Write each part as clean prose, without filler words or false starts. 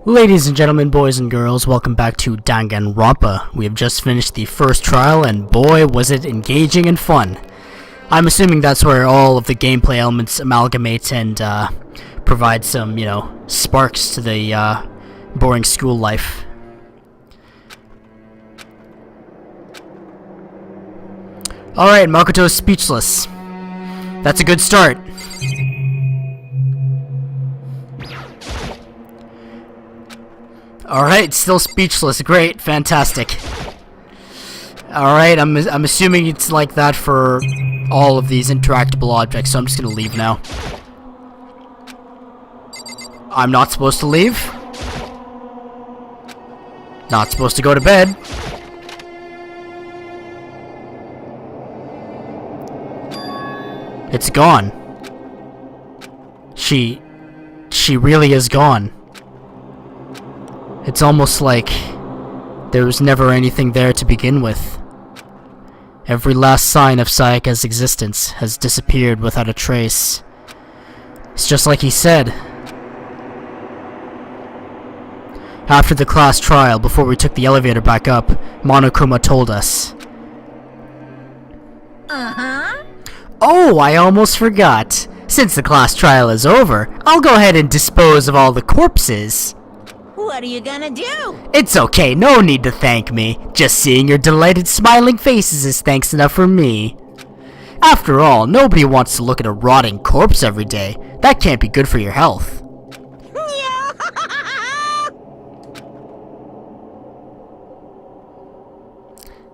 Ladies and gentlemen, boys and girls, welcome back to Danganronpa. We have just finished the first trial, and boy, was it engaging and fun. I'm assuming that's where all of the gameplay elements amalgamate and provide some, sparks to the boring school life. Alright, Makoto is speechless. That's a good start. Alright, still speechless. Great, fantastic. Alright, I'm assuming it's like that for all of these interactable objects, so I'm just gonna leave now. I'm not supposed to leave. Not supposed to go to bed. It's gone. She really is gone. It's almost like there was never anything there to begin with. Every last sign of Sayaka's existence has disappeared without a trace. It's just like he said. After the class trial, before we took the elevator back up, Monokuma told us. Oh, I almost forgot. Since the class trial is over, I'll go ahead and dispose of all the corpses. What are you gonna do? It's okay, no need to thank me. Just seeing your delighted smiling faces is thanks enough for me. After all, nobody wants to look at a rotting corpse every day. That can't be good for your health.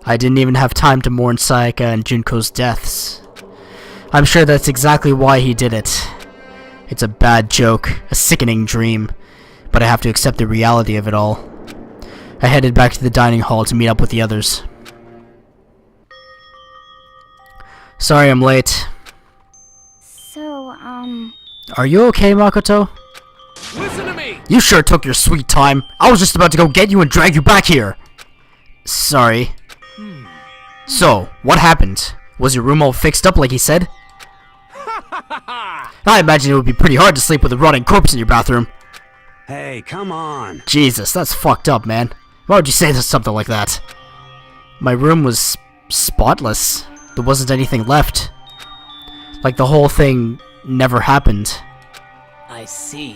I didn't even have time to mourn Sayaka and Junko's deaths. I'm sure that's exactly why he did it. It's a bad joke, a sickening dream, but I have to accept the reality of it all. I headed back to the dining hall to meet up with the others. Sorry I'm late. Are you okay, Makoto? Listen to me! You sure took your sweet time. I was just about to go get you and drag you back here. Sorry. So, what happened? Was your room all fixed up like he said? I imagine it would be pretty hard to sleep with a rotting corpse in your bathroom. Hey, come on. Jesus, that's fucked up, man. Why would you say something like that? My room was spotless. There wasn't anything left. Like the whole thing never happened. I see.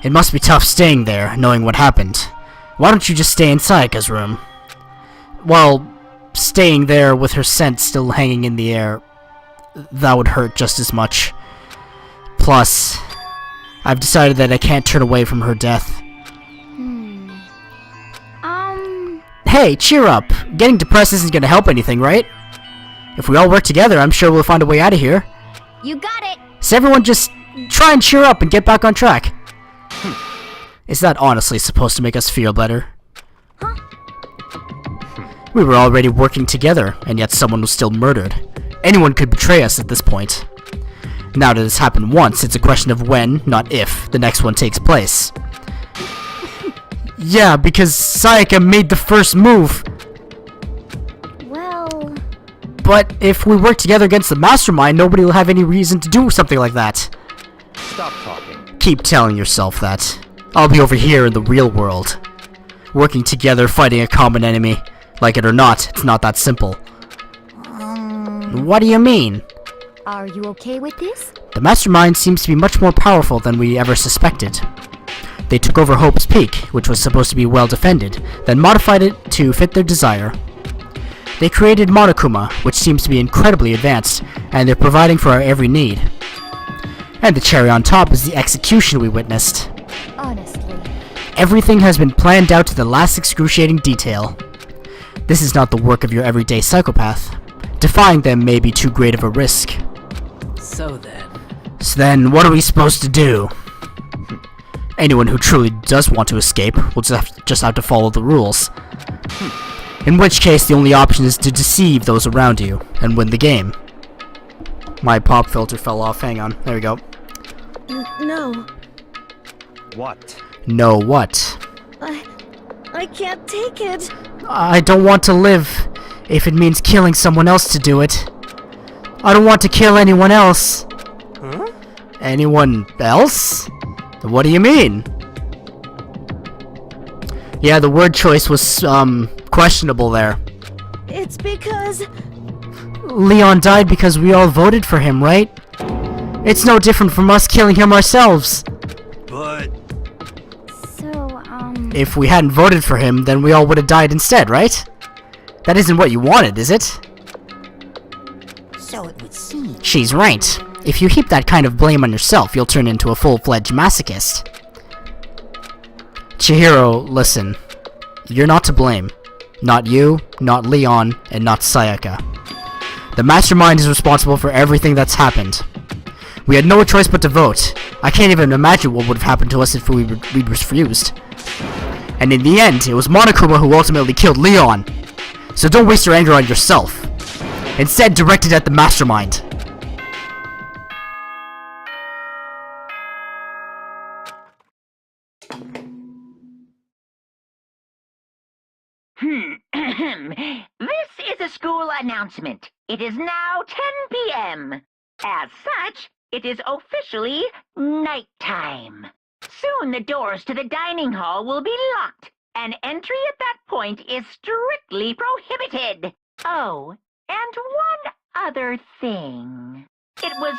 It must be tough staying there, knowing what happened. Why don't you just stay in Sayaka's room? Well, staying there with her scent still hanging in the air, that would hurt just as much. Plus, I've decided that I can't turn away from her death. Hey, cheer up! Getting depressed isn't gonna help anything, right? If we all work together, I'm sure we'll find a way out of here. You got it! So everyone just try and cheer up and get back on track. Is that honestly supposed to make us feel better? Huh? We were already working together, and yet someone was still murdered. Anyone could betray us at this point. Now that it's happened once, it's a question of when, not if, the next one takes place. Yeah, because Sayaka made the first move. Well... But if we work together against the mastermind, nobody will have any reason to do something like that. Stop talking. Keep telling yourself that. I'll be over here in the real world. Working together, fighting a common enemy. Like it or not, it's not that simple. What do you mean? Are you okay with this? The mastermind seems to be much more powerful than we ever suspected. They took over Hope's Peak, which was supposed to be well defended, then modified it to fit their desire. They created Monokuma, which seems to be incredibly advanced, and they're providing for our every need. And the cherry on top is the execution we witnessed. Honestly. Everything has been planned out to the last excruciating detail. This is not the work of your everyday psychopath. Defying them may be too great of a risk. So then, what are we supposed to do? Anyone who truly does want to escape will just have to follow the rules. In which case, the only option is to deceive those around you and win the game. My pop filter fell off. Hang on. There we go. No. What? No what? I can't take it. I don't want to live if it means killing someone else to do it. I don't want to kill anyone else. Huh? Anyone else? What do you mean? Yeah, the word choice was, questionable there. It's because... Leon died because we all voted for him, right? It's no different from us killing him ourselves. But... So, If we hadn't voted for him, then we all would have died instead, right? That isn't what you wanted, is it? So it would seem. She's right. If you heap that kind of blame on yourself, you'll turn into a full-fledged masochist. Chihiro, listen. You're not to blame. Not you, not Leon, and not Sayaka. The mastermind is responsible for everything that's happened. We had no choice but to vote. I can't even imagine what would have happened to us if we refused. And in the end, it was Monokuma who ultimately killed Leon. So don't waste your anger on yourself. Instead, direct it at the mastermind. This is a school announcement. It is now 10 p.m. As such, it is officially nighttime. Soon the doors to the dining hall will be locked, and entry at that point is strictly prohibited. Oh, and one other thing. It was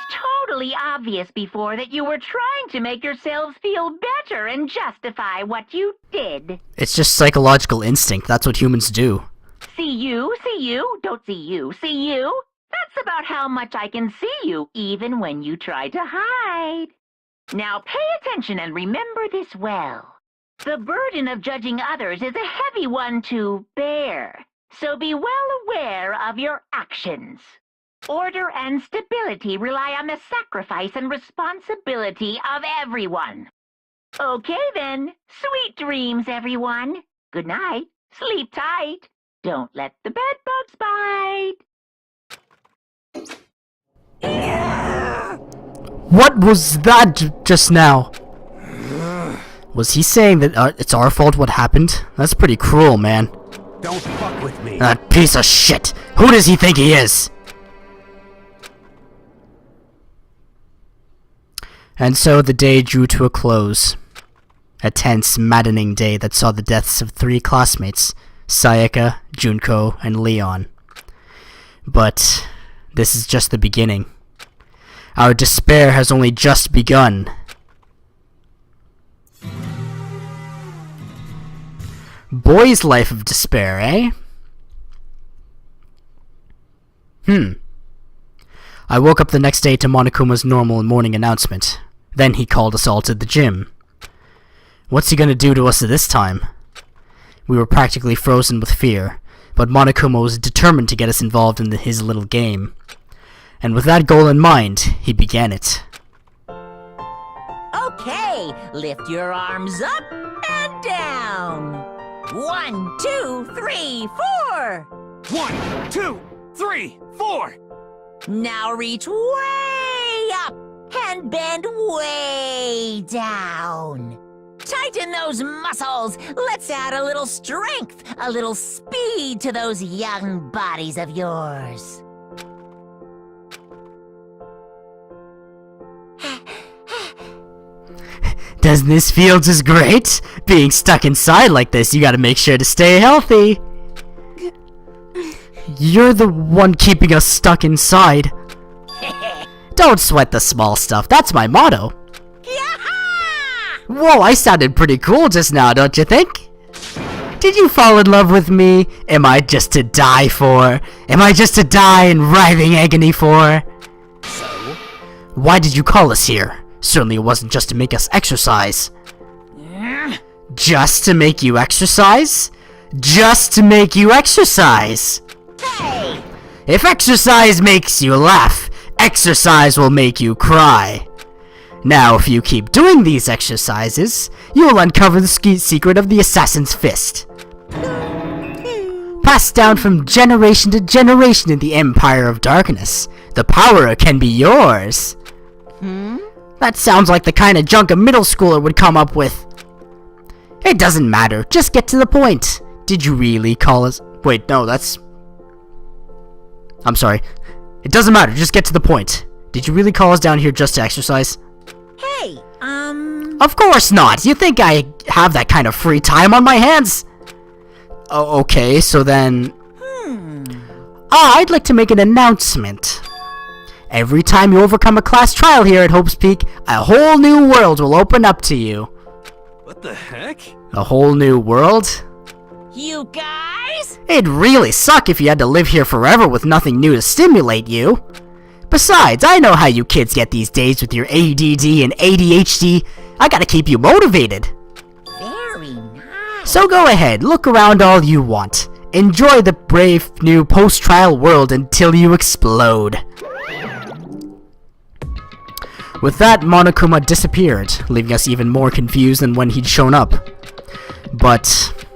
totally obvious before that you were trying to make yourselves feel better and justify what you did. It's just psychological instinct. That's what humans do. See you, don't see you, see you. That's about how much I can see you, even when you try to hide. Now pay attention and remember this well. The burden of judging others is a heavy one to bear, so be well aware of your actions. Order and stability rely on the sacrifice and responsibility of everyone. Okay then, sweet dreams, everyone. Good night, sleep tight. Don't let the bedbugs bite. What was that just now? Was he saying that it's our fault what happened? That's pretty cruel, man. Don't fuck with me. That piece of shit! Who does he think he is? And so the day drew to a close. A tense, maddening day that saw the deaths of 3 classmates, Sayaka, Junko, and Leon. But this is just the beginning. Our despair has only just begun. Boy's life of despair, eh? I woke up the next day to Monokuma's normal morning announcement. Then he called us all to the gym. What's he gonna do to us this time? We were practically frozen with fear, but Monokuma was determined to get us involved in his little game. And with that goal in mind, he began it. Okay, lift your arms up and down. 1, 2, 3, 4. 1, 2, 3, 4. Now reach way up and bend way down. Tighten those muscles. Let's add a little strength, a little speed to those young bodies of yours. Doesn't this feel just great? Being stuck inside like this, you gotta make sure to stay healthy. You're the one keeping us stuck inside. Don't sweat the small stuff, that's my motto. Whoa, I sounded pretty cool just now, don't you think? Did you fall in love with me? Am I just to die for? Am I just to die in writhing agony for? So? Why did you call us here? Certainly it wasn't just to make us exercise. Just to make you exercise? Just to make you exercise! Hey! If exercise makes you laugh, exercise will make you cry. Now, if you keep doing these exercises, you will uncover the secret of the Assassin's Fist. Passed down from generation to generation in the Empire of Darkness, the power can be yours. That sounds like the kind of junk a middle schooler would come up with. It doesn't matter, just get to the point. Did you really call us... Wait, no, that's... I'm sorry. It doesn't matter, just get to the point. Did you really call us down here just to exercise? Hey, Of course not! You think I have that kind of free time on my hands? Oh, okay, so then... I'd like to make an announcement. Every time you overcome a class trial here at Hope's Peak, a whole new world will open up to you. What the heck? A whole new world? You guys? It'd really suck if you had to live here forever with nothing new to stimulate you. Besides, I know how you kids get these days with your ADD and ADHD. I gotta keep you motivated. Very nice. So go ahead, look around all you want. Enjoy the brave new post-trial world until you explode. With that, Monokuma disappeared, leaving us even more confused than when he'd shown up. But...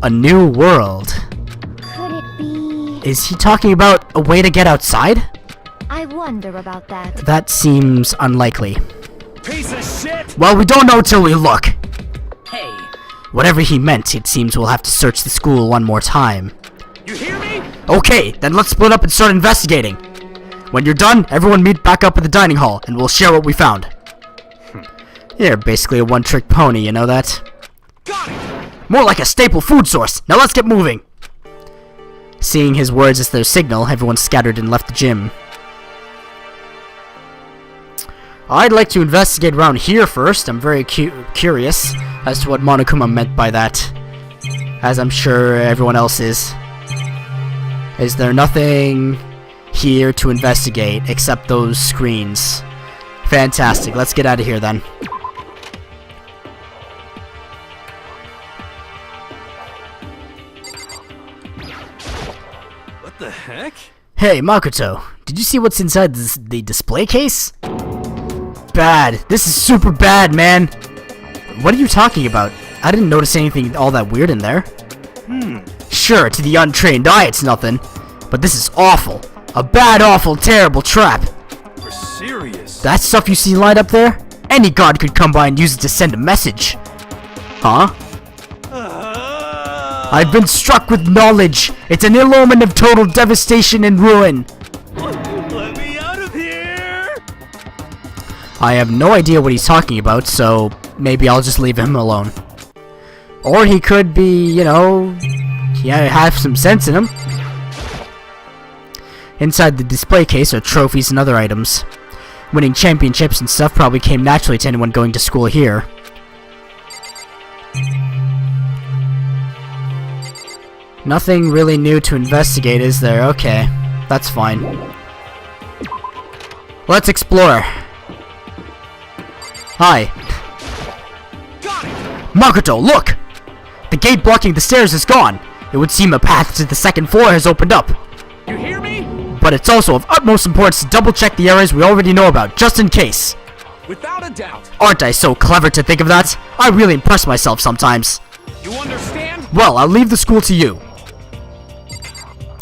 a new world? Could it be? Is he talking about a way to get outside? I wonder about that. That seems unlikely. Piece of shit! Well, we don't know till we look. Hey. Whatever he meant, it seems we'll have to search the school one more time. You hear me? Okay, then let's split up and start investigating. When you're done, everyone meet back up at the dining hall, and we'll share what we found. You're basically a one-trick pony, you know that? Got it! More like a staple food source. Now let's get moving. Seeing his words as their signal, everyone scattered and left the gym. I'd like to investigate around here first. I'm very curious as to what Monokuma meant by that, as I'm sure everyone else is. Is there nothing here to investigate except those screens? Fantastic. Let's get out of here then. What the heck? Hey, Makoto, did you see what's inside the display case? Bad. This is super bad, man. What are you talking about? I didn't notice anything all that weird in there. Sure, to the untrained eye it's nothing, but this is awful. A bad, awful, terrible trap. You're serious? That stuff you see lined up there? Any god could come by and use it to send a message. Huh? I've been struck with knowledge. It's an ill omen of total devastation and ruin. Let me out of here! I have no idea what he's talking about, so maybe I'll just leave him alone. Or he could be, you know, have some sense in him. Inside the display case are trophies and other items. Winning championships and stuff probably came naturally to anyone going to school here. Nothing really new to investigate, is there? Okay, that's fine. Let's explore. Hi. Got it! Makoto, look! The gate blocking the stairs is gone. It would seem a path to the second floor has opened up. You hear me? But it's also of utmost importance to double check the areas we already know about, just in case. Without a doubt. Aren't I so clever to think of that? I really impress myself sometimes. You understand? Well, I'll leave the school to you.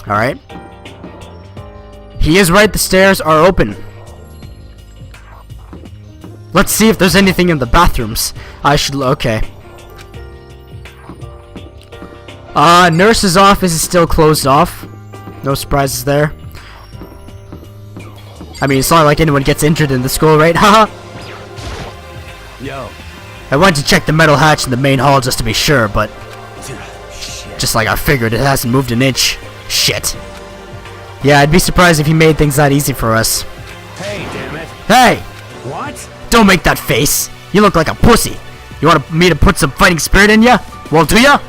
Alright. He is right, the stairs are open. Let's see if there's anything in the bathrooms. Okay. Nurse's office is still closed off. No surprises there. I mean, it's not like anyone gets injured in the school, right? Haha. Yo. I went to check the metal hatch in the main hall just to be sure, but just like I figured, it hasn't moved an inch. Shit. Yeah, I'd be surprised if he made things that easy for us. Hey, damn it. Hey! What? Don't make that face! You look like a pussy! You want me to put some fighting spirit in ya? Well, do ya?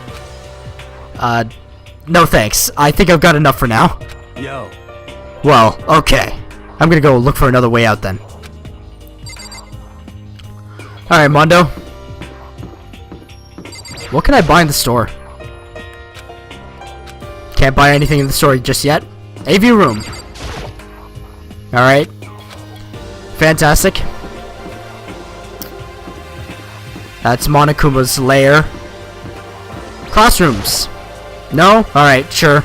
No thanks. I think I've got enough for now. Yo. Well, okay. I'm gonna go look for another way out then. Alright, Mondo. What can I buy in the store? Can't buy anything in the store just yet. AV room. Alright. Fantastic. That's Monokuma's lair. Classrooms. No? Alright, sure.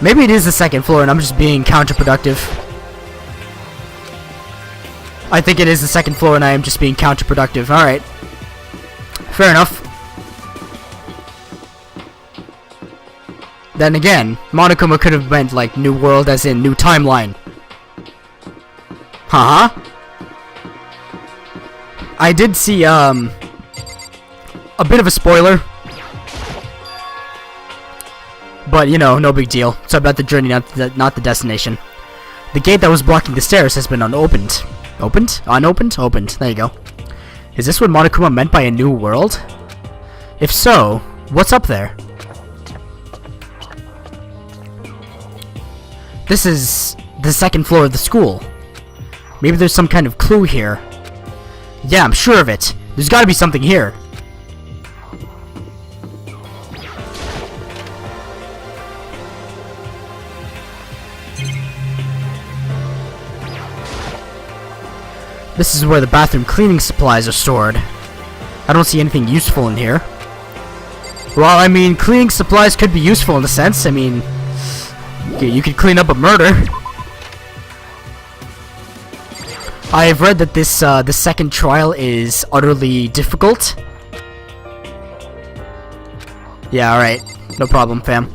Maybe it is the second floor and I'm just being counterproductive. I think it is the second floor and I am just being counterproductive. Alright. Fair enough. Then again, Monokuma could have meant like new world as in new timeline. Huh? I did see, a bit of a spoiler. But, you know, no big deal. It's about the journey, not the destination. The gate that was blocking the stairs has been unopened. Opened? Unopened? Opened. There you go. Is this what Monokuma meant by a new world? If so, what's up there? This is the second floor of the school. Maybe there's some kind of clue here. Yeah, I'm sure of it. There's gotta be something here. This is where the bathroom cleaning supplies are stored. I don't see anything useful in here. Well, I mean, cleaning supplies could be useful in a sense. I mean, you could clean up a murder. I've read that this second trial is utterly difficult. Yeah, alright. No problem, fam.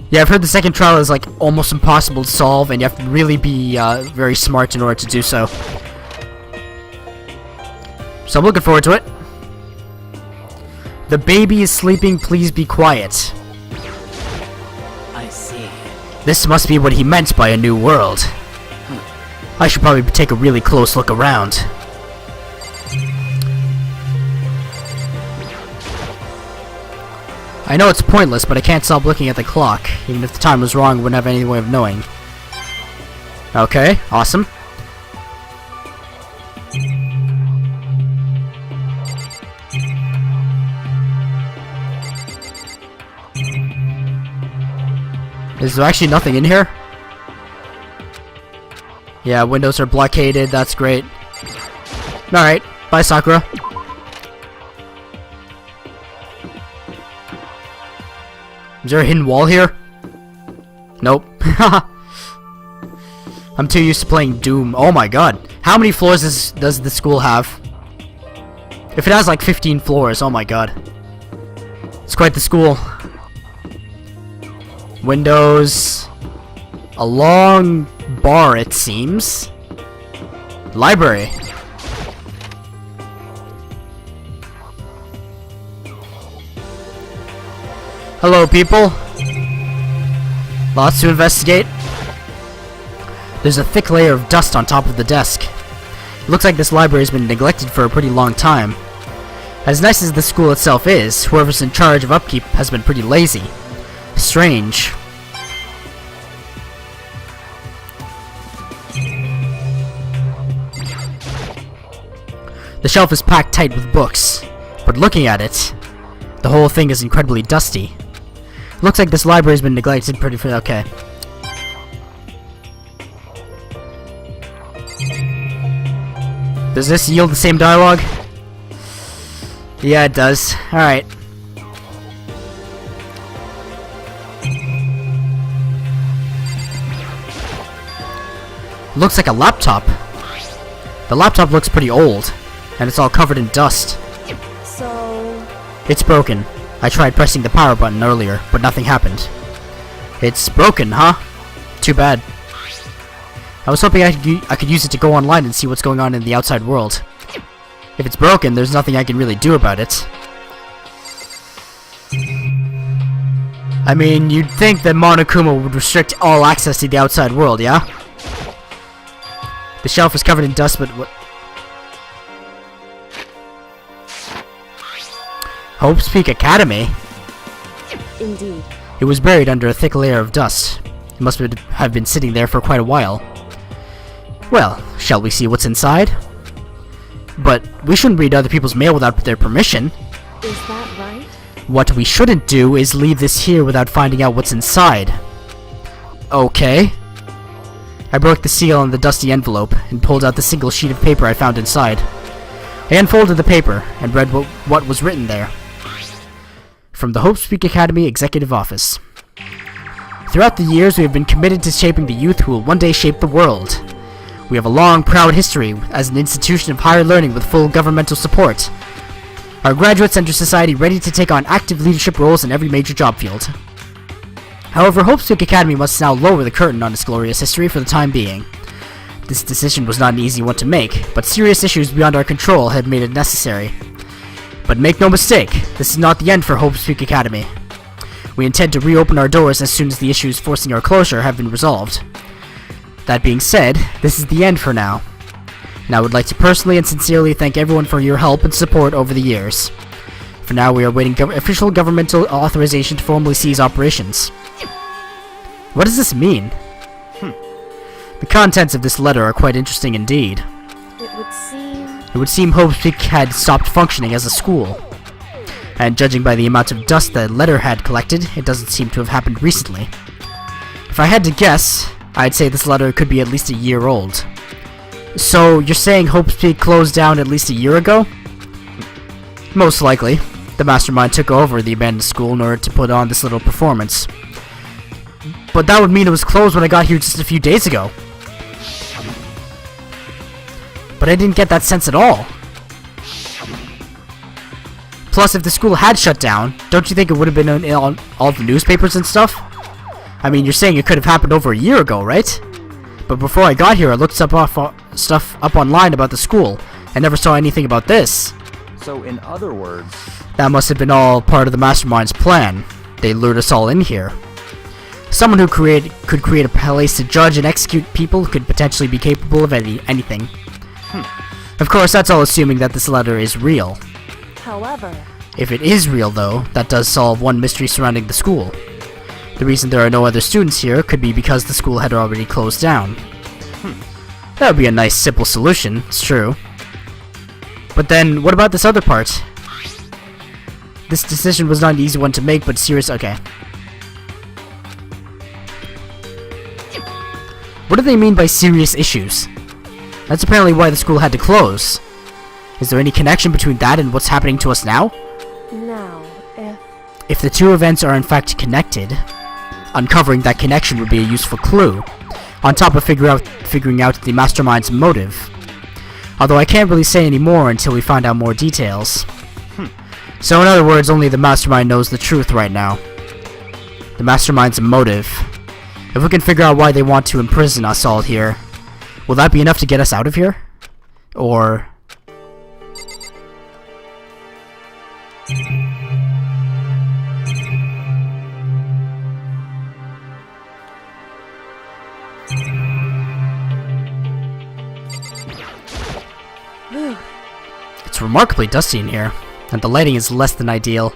Yeah, I've heard the second trial is like almost impossible to solve, and you have to really be very smart in order to do so. So I'm looking forward to it. The baby is sleeping, please be quiet. I see. This must be what he meant by a new world. I should probably take a really close look around. I know it's pointless, but I can't stop looking at the clock. Even if the time was wrong, I wouldn't have any way of knowing. Okay, awesome. Is there actually nothing in here? Yeah, windows are blockaded, that's great. Alright, bye Sakura. Is there a hidden wall here? Nope. I'm too used to playing Doom. Oh my god. How many floors does the school have? If it has like 15 floors, oh my god. It's quite the school. Windows. A long bar, it seems. Library. Hello, people. Lots to investigate. There's a thick layer of dust on top of the desk. It looks like this library has been neglected for a pretty long time. As nice as the school itself is, whoever's in charge of upkeep has been pretty lazy. Strange. The shelf is packed tight with books, but looking at it, the whole thing is incredibly dusty. It looks like this library has been neglected pretty okay. Does this yield the same dialogue? Yeah, it does. Alright. Looks like a laptop. The laptop looks pretty old, and it's all covered in dust. So... It's broken. I tried pressing the power button earlier, but nothing happened. It's broken, huh? Too bad. I was hoping I could use it to go online and see what's going on in the outside world. If it's broken, there's nothing I can really do about it. I mean, you'd think that Monokuma would restrict all access to the outside world, yeah? The shelf is covered in dust, but what... Hope's Peak Academy? Indeed. It was buried under a thick layer of dust. It must have been sitting there for quite a while. Well, shall we see what's inside? But we shouldn't read other people's mail without their permission. Is that right? What we shouldn't do is leave this here without finding out what's inside. Okay. I broke the seal on the dusty envelope and pulled out the single sheet of paper I found inside. I unfolded the paper and read what was written there. From the Hope Peak Academy Executive Office. Throughout the years, we have been committed to shaping the youth who will one day shape the world. We have a long, proud history as an institution of higher learning with full governmental support. Our graduates enter society ready to take on active leadership roles in every major job field. However, Hope Peak Academy must now lower the curtain on its glorious history for the time being. This decision was not an easy one to make, but serious issues beyond our control had made it necessary. But make no mistake, this is not the end for Hope's Peak Academy. We intend to reopen our doors as soon as the issues forcing our closure have been resolved. That being said, this is the end for now. And I would like to personally and sincerely thank everyone for your help and support over the years. For now, we are awaiting official governmental authorization to formally cease operations. What does this mean? The contents of this letter are quite interesting indeed. It would seem Hope's Peak had stopped functioning as a school. And judging by the amount of dust the letter had collected, it doesn't seem to have happened recently. If I had to guess, I'd say this letter could be at least a year old. So, you're saying Hope's Peak closed down at least a year ago? Most likely. The mastermind took over the abandoned school in order to put on this little performance. But that would mean it was closed when I got here just a few days ago. But I didn't get that sense at all. Plus, if the school had shut down, don't you think it would have been on all the newspapers and stuff? I mean, you're saying it could have happened over a year ago, right? But before I got here, I looked stuff up online about the school, and never saw anything about this. So, in other words... That must have been all part of the mastermind's plan. They lured us all in here. Someone who could create a place to judge and execute people could potentially be capable of anything. Of course, that's all assuming that this letter is real. However, if it is real, though, that does solve one mystery surrounding the school. The reason there are no other students here could be because the school had already closed down. That would be a nice, simple solution, it's true. But then, what about this other part? This decision was not an easy one to make, but serious. Okay. What do they mean by serious issues? That's apparently why the school had to close. Is there any connection between that and what's happening to us now? now, If the two events are in fact connected, uncovering that connection would be a useful clue, on top of figuring out the mastermind's motive. Although I can't really say any more until we find out more details. So in other words, only the mastermind knows the truth right now. The mastermind's motive. If we can figure out why they want to imprison us all here, will that be enough to get us out of here? Or... It's remarkably dusty in here, and the lighting is less than ideal.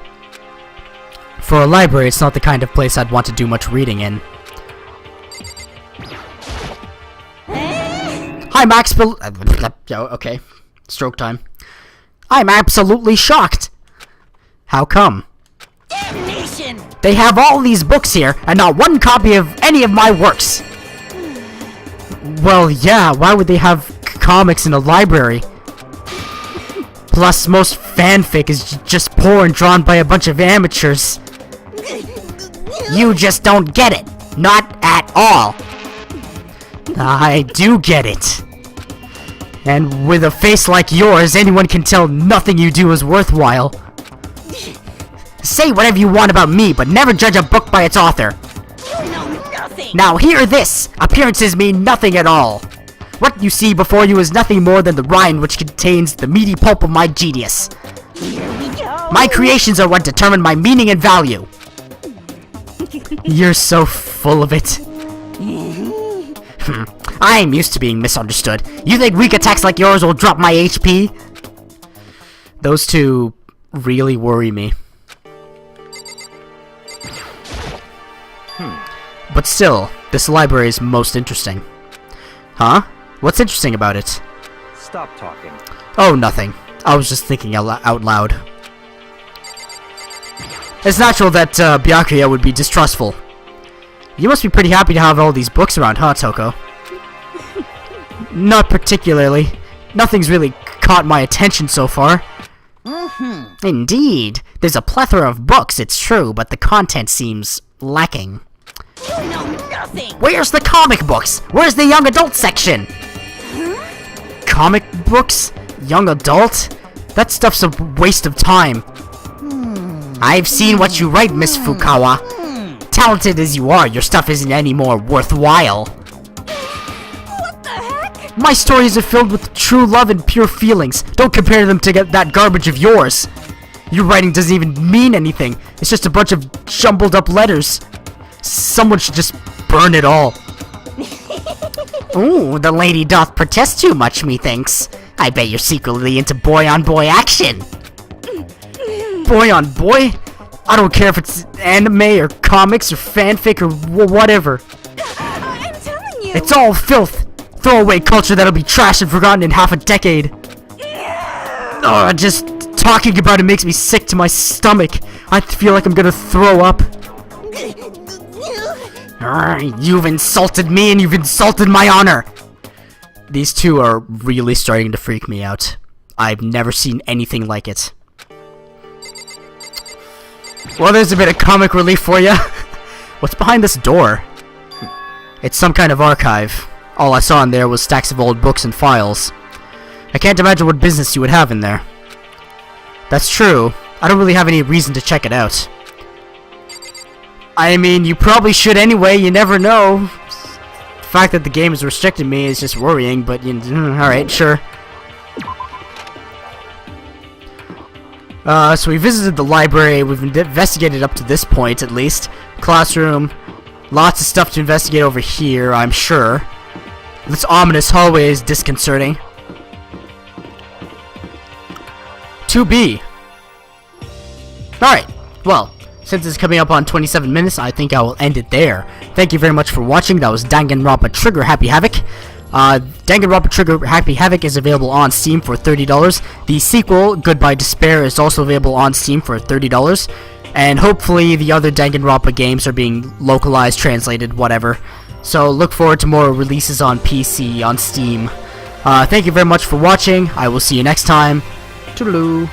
For a library, it's not the kind of place I'd want to do much reading in. I'm okay. Stroke time. I'm absolutely shocked! How come? Damnation! They have all these books here, and not one copy of any of my works! Well, yeah, why would they have comics in a library? Plus, most fanfic is just poor and drawn by a bunch of amateurs. You just don't get it. Not at all. I do get it. And with a face like yours, anyone can tell nothing you do is worthwhile. Say whatever you want about me, but never judge a book by its author. You know nothing! Now hear this! Appearances mean nothing at all. What you see before you is nothing more than the rind which contains the meaty pulp of my genius. Here we go! My creations are what determine my meaning and value. You're so full of it. I'm used to being misunderstood. You think weak attacks like yours will drop my HP? Those two really worry me. But still, this library is most interesting. Huh? What's interesting about it? Stop talking. Oh, nothing. I was just thinking out loud. It's natural that Byakuya would be distrustful. You must be pretty happy to have all these books around, huh, Toko? Not particularly. Nothing's really caught my attention so far. Indeed. There's a plethora of books, it's true, but the content seems lacking. You know nothing! Where's the comic books? Where's the young adult section? Comic books? Young adult? That stuff's a waste of time. I've seen what you write, Miss Fukawa. Talented as you are, your stuff isn't any more worthwhile. What the heck? My stories are filled with true love and pure feelings. Don't compare them to that garbage of yours. Your writing doesn't even mean anything. It's just a bunch of jumbled up letters. Someone should just burn it all. Ooh, the lady doth protest too much, methinks. I bet you're secretly into boy-on-boy action. Boy-on-boy? I don't care if it's anime or comics or fanfic or whatever. I'm telling you. It's all filth. Throwaway culture that'll be trashed and forgotten in half a decade. Just talking about it makes me sick to my stomach. I feel like I'm gonna throw up. You've insulted me and you've insulted my honor. These two are really starting to freak me out. I've never seen anything like it. Well, there's a bit of comic relief for ya. What's behind this door? It's some kind of archive. All I saw in there was stacks of old books and files. I can't imagine what business you would have in there. That's true. I don't really have any reason to check it out. I mean, you probably should anyway, you never know. The fact that the game is restricting me is just worrying, but alright, sure. So we visited the library, we've investigated up to this point at least. Classroom, lots of stuff to investigate over here, I'm sure. This ominous hallway is disconcerting. 2B. Alright, well, since it's coming up on 27 minutes, I think I will end it there. Thank you very much for watching. That was Danganronpa Trigger Happy Havoc. Danganronpa Trigger Happy Havoc is available on Steam for $30. The sequel, Goodbye Despair, is also available on Steam for $30. And hopefully the other Danganronpa games are being localized, translated, whatever. So look forward to more releases on PC, on Steam. Thank you very much for watching. I will see you next time. Toodaloo.